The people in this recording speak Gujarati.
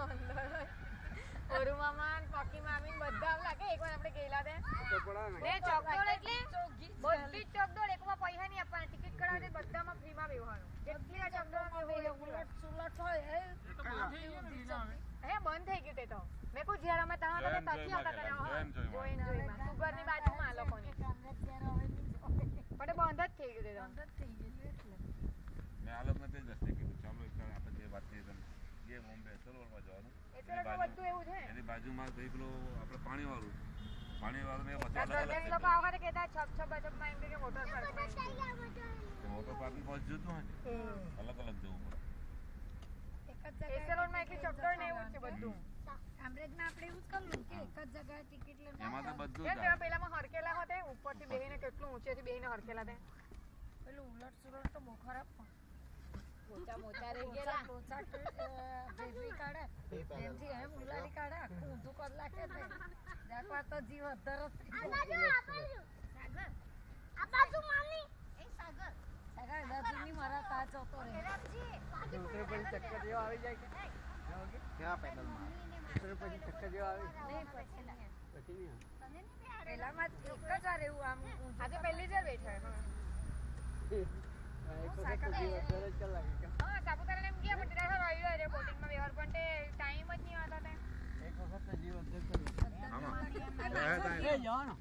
ઓરુ મામા પકી મામી બધા લાગે એકવાર આપણે ગયેલા તે ચોકડોળ એટલે બધી ચોકડોળ એકમાં પૈસા નહીં આપવાના ટિકિટ કરાવે બધામાં ફ્રીમાં બેહવાનું જેટલી ચોકડોળ સુલટ હોય હે બંધ થઈ ગયું તે તો મેં કહું જ્યારે અમે ત્યાં હતા ત્યાંથી આવતા હતા જોઈને સુગરની બાજુમાં આ લોકોની પણ બંધ જ થઈ ગયું તે તો મેં આ લોકોને તે જ રસ્તે કીધું ચાલો એક આપણે જે વાત થઈ ये मुंबई सरोवરમાં જવાનું એટલે તો બધું એવું છે એની બાજુમાં કઈ પેલો આપણે પાણીવાળું ને બધા અલગ લોકો આવવાને કહેતા છપ છપ બજબમાં એમ કે મોટર પાર્ક મોટર પાર્ક ની બસ જતું હોય અલગ અલગ જવું પડે એક જ સરોવરમાં એક ચોકડોળ ને એવું છે બધું કામરેજમાં આપણે એવું જ કરલું કે એક જ જગ્યાએ ટિકિટ લઈને એમાં તો બધું કેમ પેલામાં હરકેલા હતા ઉપરથી બેહીને કેટલું ઊંચેથી બેહીને હરકેલા હતા પેલું ઉલટ સુલટ તો બહુ ખરાબ મોટા મોટા રહી ગયેલા લોચા ભેજવી કાઢે એનથી એમ ઉલાડી કાઢે આખું ઊંધું કરી નાખે છે જાકવા તો જીવ અધર જ થઈ સાગર આ બાજુ મામી એ સાગર દાદુની મારા તા જતો રહે ઉતરે પછી ચક્કર જેવો આવી જાય કે કેવા પેડલમાં ઉતરે પછી ચક્કર જેવો આવે નહીં પછી નહીં પેલામાં એક જ વાર એવું આમ આજે પહેલી જ બેઠા સાપુતારા એમ ગયા પણ ત્યાં રવિવારે બોટિંગમાં વ્યવહાર પણ ટાઈમ જ નહીં આવતા એક વખત જીવ અધર કર્યો આમાં જવાનો